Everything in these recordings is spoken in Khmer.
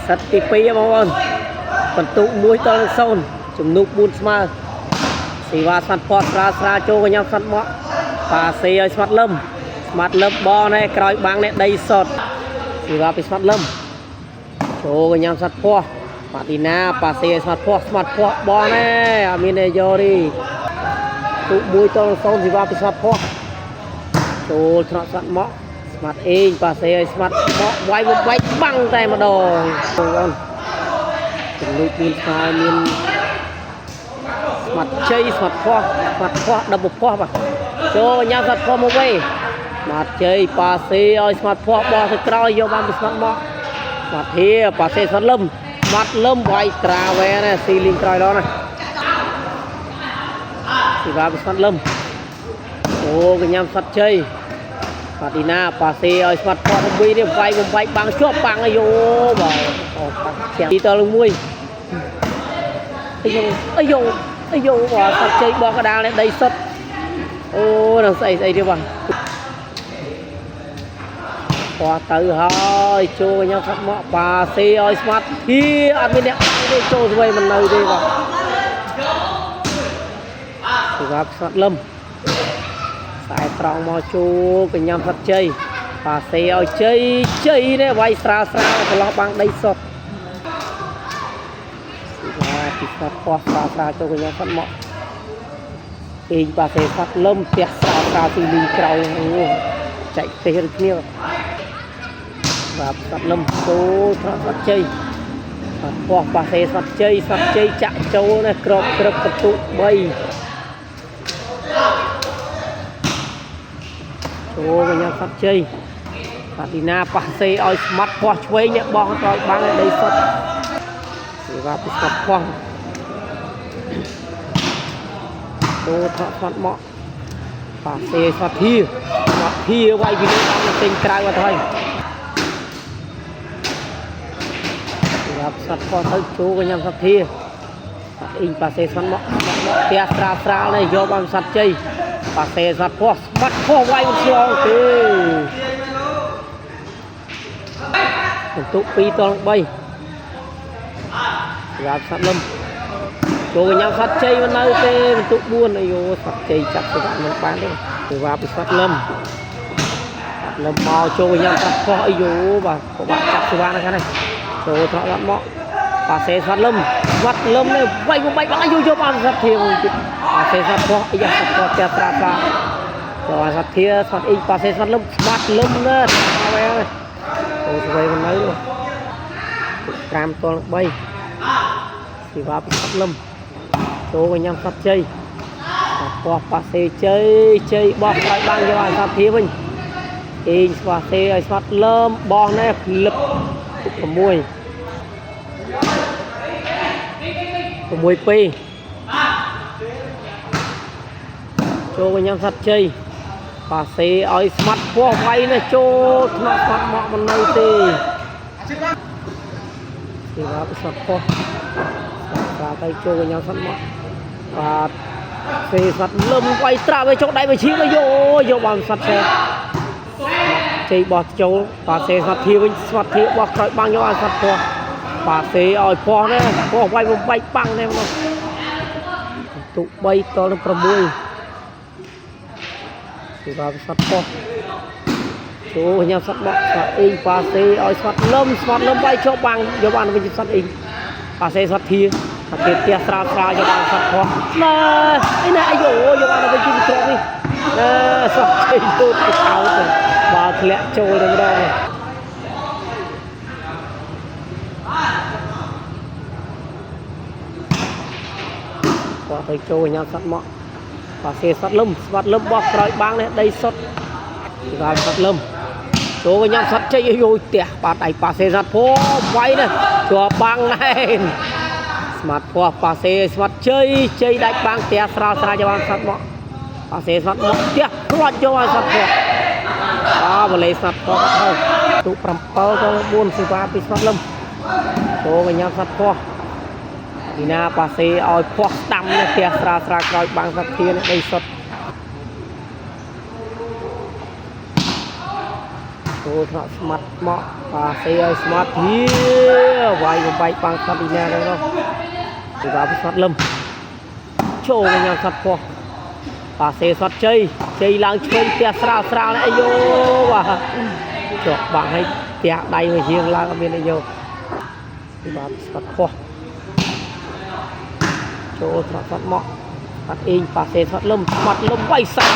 សិតទី2បងប្អូនបន្ទុក1ត0ជំនួប4ស្មើស៊ីវ៉ាស្មាត់ផតស្រាចូលកញ្ញាស្មាត់មកប៉ាសេឲ្យស្មាត់លឹមបងនេះក្រោយបាំងនេះដីសតស៊ីវ៉ាពីស្មាត់លឹមចូលកញ្ញាស្មាត់ផោះប៉ាទីណាប៉ាសេឲ្យស្មាត់ផោះបងនេះអត់មានទេយោរីទុក1ត0ស៊ីវ៉ាពីស្មាត់ផោះចូលថ្នាក់ស្មាត់មកស្មាត់អេងប៉ាសេឲ្យស្មាត់មកវាយបំបែកបាំងតែម្ដងបងប្អូនជំនួយមានស្មើមានស្មាត់ជ័យស្មាត់ផោះដបផោះបាទចូលញ៉ាំស្មាត់ផោះមកវិញស្មាត់ជ័យប៉ាសេឲ្យស្មាត់ផោះបោះទៅក្រោយយកបានពីស្មាត់មកស្មាត់ធាប៉ាសេស្មាត់លឹមវាយត្រាវែណាស៊ីលីងក្រោយដល់ណាស៊ីវ៉ាពីស្មាត់លឹមចូលកញ្ញាស្មាត់ជ័យប៉ាទីណាប៉ាសេឲ្យស្មាត់ផោះទៅវិញនេះវាយបំបែកបាំងជាប់បាំងអាយូបាទអូបាក់ជាទីតលមួយអាយូបាទស្មាត់ជ័យបោះកដាលនេះដីសុតអូនឹងស្អីទៀតបាទបោះទៅហើយចូលកញ្ញាស្មាត់មកប៉ាសេឲ្យស្មាត់ធាអត់មានអ្នកបាំងទេចូលស្វ័យមិននៅទេបាទស្វាប់ស្មាត់លឹមខ្សែត្រង់មកជួកញ្ញាស្មាត់ជ័យប៉ាសេឲ្យជ័យនេះវាយស្រាលកន្លោះបាំងដីសុតពីស្មាត់ផោះស្រាលចូលកញ្ញាស្មាត់មកអេងប៉ាសេស្មាត់លឹមផ្ទះស្រាលទីលីងក្រោយអូចែកទេឬគ្នាបាទស្មាត់លឹមចូលថ្នាក់ស្មាត់ជ័យស្មាត់ផោះប៉ាសេស្មាត់ជ័យចាក់ចូលនេះក្របកន្ទុក3ចូលកញ្ញាស្មាត់ជ័យប៉ាទីណាប៉ាសេឲ្យស្មាត់ផោះឆ្វេងនេះបងក្រោយបាំងដីសុតពីវ៉ាពីស្មាត់ផោះចូលថ្នាក់ស្មាត់មកប៉ាសេស្មាត់ធាវាយពីនេះដល់ទៅក្រៅអត់ហើយពីវ៉ាស្មាត់ផោះទៅចូលកញ្ញាស្មាត់ធាអ៊ីងប៉ាសេស្មាត់មកផ្ទះស្រាលនេះយកបានស្មាត់ជ័យប៉ាសេស្មាត់ផោះវាយមិនឆ្លងទេបន្ទុក2ត3សម្រាប់ស្មាត់លឹមចូលកញ្ញាស្មាត់ជ័យមិននៅទេបន្ទុក4អាយូស្មាត់ជ័យចាប់ទៅមិនបានទេពីវ៉ាពីស្មាត់លឹមមកចូលកញ្ញាស្មាត់ផោះអាយូបាទពិបាកចាប់ស្វាហ្នឹងហ្នឹងចូលត្រង់មកប៉ាសេស្មាត់លឹមនេះវាយបំបែកបាំងអាយូយកបានស្មាត់ធាប៉ាសេស្មាត់ផោះអាយ៉ាស្មាត់ផោះផ្ទះស្រាលចូលស្មាត់ធាស្មាត់អ៊ីងប៉ាសេស្មាត់លឹមណាហើយអូស្វ័យមិននៅ5ត3ស៊ីវ៉ាពីស្មាត់លឹមចូលកញ្ញាស្មាត់ជ័យផោះប៉ាសេជ័យបោះឲ្យបានយកឲ្យស្មាត់ធាវិញអ៊ីងស្មាត់សេឲ្យស្មាត់លឹមបោះនេះលឹប6 2ចូលកញ្ញាស្មាត់ជ័យប៉ាសេឲ្យស្មាត់ផោះវាយនេះចូលថ្នាក់ស្មាត់មកមិននៅទេស៊ីវ៉ាស្មាត់ផោះស្រាទៅចូលកញ្ញាស្មាត់មកបាទសេស្មាត់លឹមវាយត្រាវឲ្យចុកដៃមកឈៀងយកបានស្មាត់សេជ័យបោះចូលប៉ាសេស្មាត់ធាវិញស្មាត់ធាបោះក្រោយបាំងយកឲ្យស្មាត់ផោះប៉ាសេឲ្យផោះនេះផោះវាយបំបែកបាំងនេះមកទុក3ត6ពីវ៉ាស្មាត់ផោះចូលញ៉ាំស្មាត់បោះស្មាត់អ៊ីងប៉ាសេឲ្យស្មាត់លឹមវាយជាប់បាំងយកបានវិញស្មាត់អ៊ីងប៉ាសេស្មាត់ធាអត់ទេផ្ទះស្រាលយកបានស្មាត់ផោះណាអីណាអាយូយកបានវិញជាប់នេះស្មាត់ជ័យទូតទៅកោតបើធ្លាក់ចូលទៅម្ដងគាត់ទៅចូលញ៉ាំស្មាត់មកប៉ាសេស្មាត់លឹមបោះក្រោយបាំងនេះដីសុតបាទស្មាត់លឹមចូលញ៉ាំស្មាត់ជ័យយូរផ្ទះបាត់ដៃប៉ាសេស្មាត់ផោះវាយនេះជាប់បាំងណែនស្មាត់ផោះប៉ាសេស្មាត់ជ័យដាច់បាំងផ្ទះស្រាលយកបានស្មាត់មកប៉ាសេស្មាត់មកផ្ទះផ្លាត់យកឲ្យស្មាត់ផោះបលេស្មាត់ផោះទៅទុក7ត4ស៊ីវ៉ាពីស្មាត់លឹមចូលញ៉ាំស្មាត់ផោះទីណាប៉ាសេឲ្យផោះស្ដាំនេះផ្ទះស្រាលក្រោយបាំងស្មាត់ធានេះដីសុតជ ចូលថ្នាក់ស្មាត់មកប៉ាសេឲ្យស្មាត់ហៀវាយបំបែកបាំងស្មាត់ឌីណាហ្នឹងពីបាស្មាត់លឹមចូលញ៉ាំស្មាត់ពោះប៉ាសេស្មាត់ជ័យឡើងឆ្វេងផ្ទះស្រាលនេះអាយូបាទជាប់បាំងឲ្យផ្ទះដៃមួយរៀងឡើងអត់មានអាយូពីបាស្មាត់ពោះចូលថ្នាក់ស្មាត់មកអត់អេងប៉ាសេស្មាត់លឹមវាយសាច់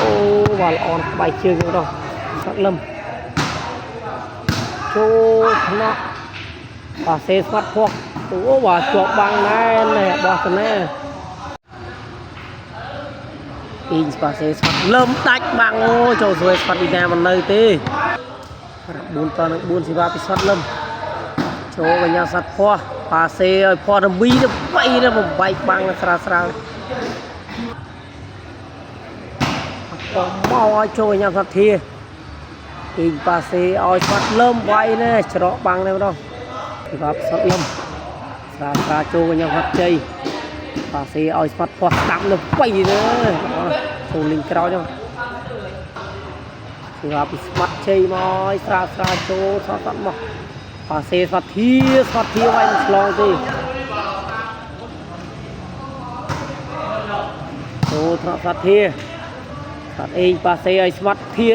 អូបាទល្អក្បាយជើងហ្នឹងស្មាត់លឹមចូលថ្នាក់ប៉ាសេស្មាត់ពោះអូបាទជាប់បាំងណែបោះទៅណែអ៊ីងប៉ាសេស្មាត់លឹមដាច់បាំងអូចូលស្រួយស្មាត់ឌីណាមិននៅទេ4តនឹង4សេវាពីស្មាត់លឹមចូលកញ្ញាស្មាត់ពោះប៉ាសេឲ្យពោះរំវីទៅ3ទៅបំបែកបាំងស្រាលមកឲ្យចូលកញ្ញាស្មាត់ធាអ៊ីងប៉ាសេឲ្យស្មាត់លឹមវាយណែច្រកបាំងនេះម្ដងពីបាស្មាត់លឹមស្រាលចូលកញ្ញាស្មាត់ជ័យប៉ាសេឲ្យស្មាត់ពោះស្ដាប់នៅ2ទៅចូលលីងក្រោយហ្នឹងពីបាពីស្មាត់ជ័យមកឲ្យស្រាលចូលស្មាត់មកប៉ាសេស្មាត់ធាវាយមិនឆ្លងទេចូលថ្នាក់ស្មាត់ធាស្មាត់អេងប៉ាសេឲ្យស្មាត់ធា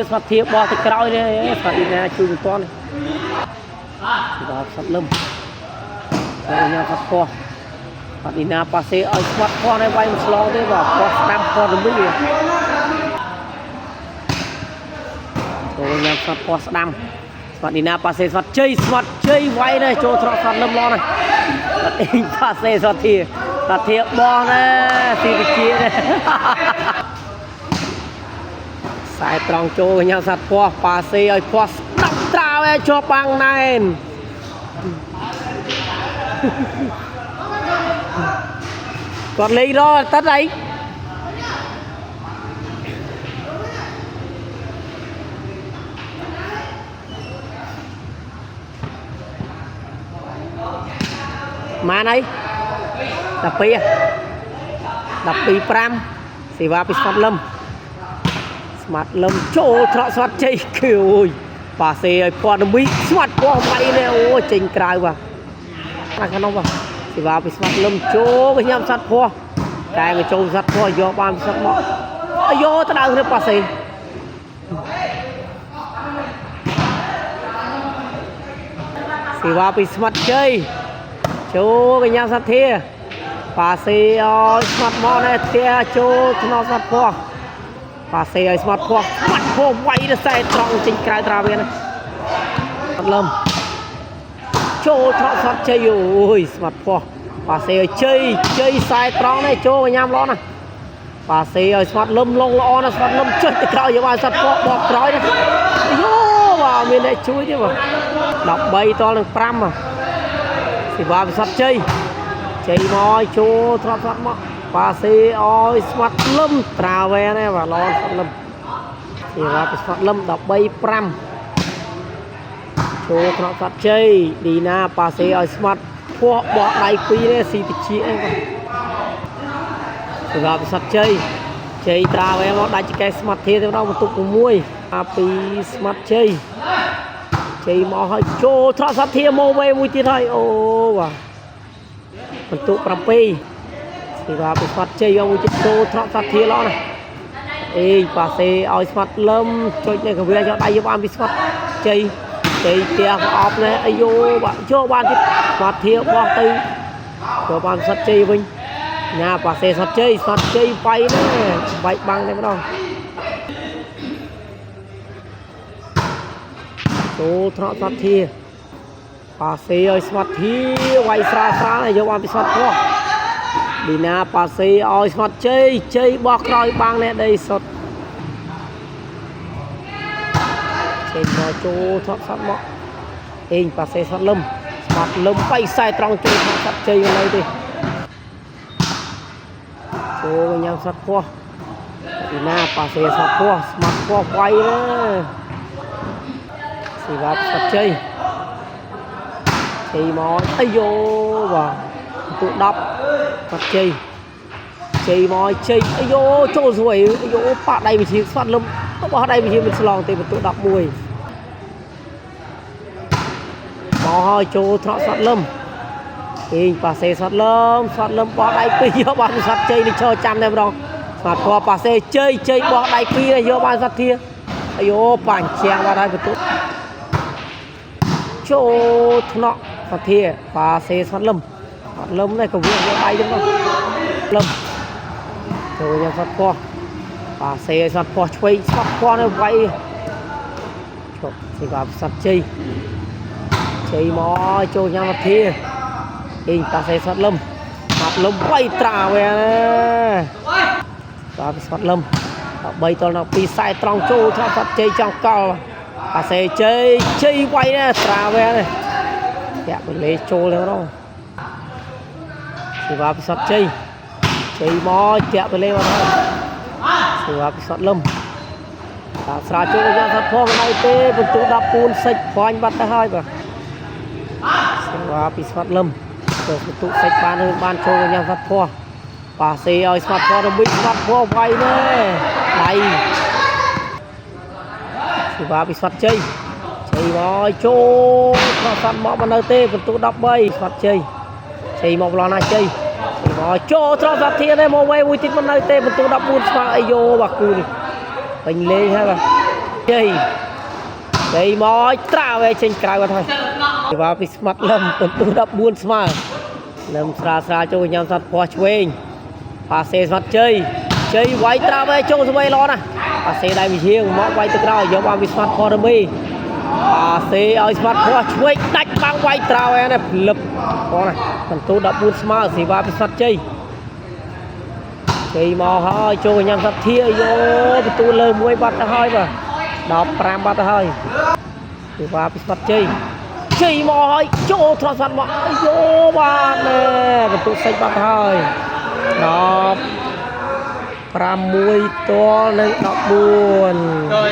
បោះទៅក្រោយនេះស្មាត់អ៊ីណាជួយមិនទាន់ពីបាស្មាត់លឹមចូលញ៉ាំស្មាត់ពោះអត់ឌីណាប៉ាសេឲ្យស្មាត់ពោះនេះវាយមិនឆ្លងទេបាទពោះស្ដាំពោះរំលីចូលញ៉ាំស្មាត់ពោះស្ដាំស្មាត់ឌីណាប៉ាសេស្មាត់ជ័យវាយនេះចូលត្រកស្មាត់លឹមឡងនេះអត់អេងប៉ាសេស្មាត់ធាបោះនេះស៊ីវិជានេះខ្សែត្រង់ចូលញ៉ាំស្មាត់ពោះប៉ាសេឲ្យពោះស្ដាប់ត្រាវជាប់បាំងណែនគាត់លេងរត់តើអីម៉ានអី12 5សេវាពីស្មាត់លឹមចូលត្រកស្មាត់ជ័យគឺអូយប៉ាសេឲ្យពណ៌មីស្មាត់ពោះវាយនេះអូចេញក្រៅបាទខាងនោះបាទសេវាពីស្មាត់លឹមចូលទៅញ៉ាំស្មាត់ពោះតែមកចូលស្មាត់ពោះយកបានស្មាត់មកយកទៅដល់នេះប៉ាសេសេវាពីស្មាត់ជ័យចូលកញ្ញាស្មាត់ធាប៉ាសេឲ្យស្មាត់មកនេះធាចូលថ្នាក់ស្មាត់ពោះប៉ាសេឲ្យស្មាត់ពោះវាយទៅខ្សែត្រង់ចេញក្រៅត្រាវៀនអត់លឹមចូលថតស្មាត់ជ័យអូយស្មាត់ពោះប៉ាសេឲ្យជ័យខ្សែត្រង់នេះចូលញ៉ាំល្អណាស់ប៉ាសេឲ្យស្មាត់លឹមឡងល្អណាស់ស្មាត់លឹមចុចទៅក្រោយយកបានស្មាត់ពោះបបក្រោយណាយោបាទមានអ្នកជួយទេបាទ13តលនឹង5សេវាពិសត់ជ័យមកចូលថតស្មាត់មកប៉ាសេឲ្យស្មាត់លឹមត្រាវែនណាបាទល្អស្មាត់លឹមសេវាពិសត់លឹម13 5ចូលថ្នាក់ស្មាត់ជ័យឌីណាប៉ាសេឲ្យស្មាត់ពោះបោះដៃ2នេះស៊ីតិចអីបាទសេវាពិសត់ជ័យត្រាវែនមកដាច់ចកេះស្មាត់ធាទៅដល់បន្ទុក6អាពីស្មាត់ជ័យមកឲ្យចូលថ្នាក់ស្មាត់ធាមកវេមួយទៀតហើយអូបាទបន្ទុក7សេវាពីស្មាត់ជ័យយកមួយទៀតចូលថ្នាក់ស្មាត់ធាល្អណាស់អេប៉ាសេឲ្យស្មាត់លឹមចុចនេះកវាយកដៃយកបានពីស្មាត់ជ័យផ្ទះក៏អប់នេះអាយូបាទយកបានទៀតស្មាត់ធាបោះទៅយកបានស្មាត់ជ័យវិញញ៉ាប៉ាសេស្មាត់ជ័យបាយនេះបែកបាំងតែម្ដងចូលថ្នាក់ស្មាត់ធាប៉ាសេឲ្យស្មាត់ធាវាយស្រាលយកបានពីស្មាត់ពោះឌីណាប៉ាសេឲ្យស្មាត់ជ័យបោះក្រោយបាំងនេះដីសុទ្ធមកចូលថតស្មាត់មកអេងប៉ាសេស្មាត់លឹមបាយខ្សែត្រង់ចូលស្មាត់ជ័យនៅទេចូលញ៉ាំស្មាត់ពោះឌីណាប៉ាសេស្មាត់ពោះវាយណាសេវាស្មាត់ជ័យមកអាយូបាទទូ10ស្មាត់ជ័យមកអាយូចូលស្រួយអាយូប៉ាដៃវិជាស្មាត់លឹមបោះដៃវិជាមិនឆ្លងទេបន្ទុក11 មកហើយចូលត្រកស្វាត់លឹមពីប៉ាសេស្វាត់លឹមបោះដៃពីរយកបានស្វាត់ជ័យនេះឈរចាំតែម្ដងស្វាត់ពណ៌ប៉ាសេជ័យបោះដៃពីរយកបានស្វាត់ធាអាយូបាញ់ជាងបាត់ហើយបន្ទុកចូលថ្នាក់ស្វាត់ធាប៉ាសេស្វាត់លឹមនេះក៏វាយកដៃចឹងទៅលឹមចូលយកស្វាត់ពណ៌ប៉ាសេស្វាត់ពណ៌ឆ្វេងស្វាត់ពណ៌នៅវាយឈប់សេវាស្វាត់ជ័យមកចូលញ៉ាំស្វាត់ធាប៉ាសេស្វាត់លឹមវាយត្រាវាបាទស្វាត់លឹម13តលដល់2ខ្សែត្រង់ចូលស្វាត់ជ័យចង់កលប៉ាសេជ័យវាយណាត្រាវានេះតាក់បលេចូលទៅដល់សេវាស្វាត់ជ័យមកតាក់បលេមកហើយសេវាស្វាត់លឹមតាស្រាចូលយ៉ាងស្វាត់ផងនៅទេបន្ទូ14សិចព្រាញ់បាត់ទៅហើយបាទសេវាស្វាត់លឹមទៅបន្ទុកសាច់បានចូលយ៉ាងស្វាត់ភ័ពប៉ាសេឲ្យស្វាត់ភ័ពរំវិចស្វាត់ភ័ពវាយណែដៃសេវាពីស្វាត់ជ័យមកចូលស្វាត់មកមិននៅទេបន្ទុក13ស្វាត់ជ័យមកប្លន់ណាជ័យមកចូលត្រង់ស្វាត់ធានទេមកវេមួយទៀតមិននៅទេបន្ទុក14ស្វាត់អាយូបាទគូនេះពេញលេងហើយបាទជ័យមកត្រាវឯចេញក្រៅបាត់ហើយសេវាពីស្មាត់លឹមបន្ទុក14ស្មើលឹមស្រាចូលញ៉ាំស្វាត់ភ័ពឆ្វេងប៉ាសេស្វាត់ជ័យវាយត្រាវឯចូលស្វ័យល្អណាស់ប៉ាសេដៃវិជាងមកវាយទៅក្រោយយកបានពីស្វាត់ភ័ពរមីប៉ាសេឲ្យស្វាត់ភ័ពឆ្វេងដាច់បាំងវាយត្រាវឯនេះភ្លឹបបងណាបន្ទុក14ស្មើសេវាពីស្វាត់ជ័យមកហើយចូលញ៉ាំស្វាត់ធាយោបន្ទូលើមួយបាត់ទៅហើយបាទ15បាត់ទៅហើយសេវាពីស្វាត់ជ័យមកហើយចូលត្រង់ស្វាត់មកអាយូបាទណែបន្ទុកសាច់បាត់ហើយ16តលនឹង14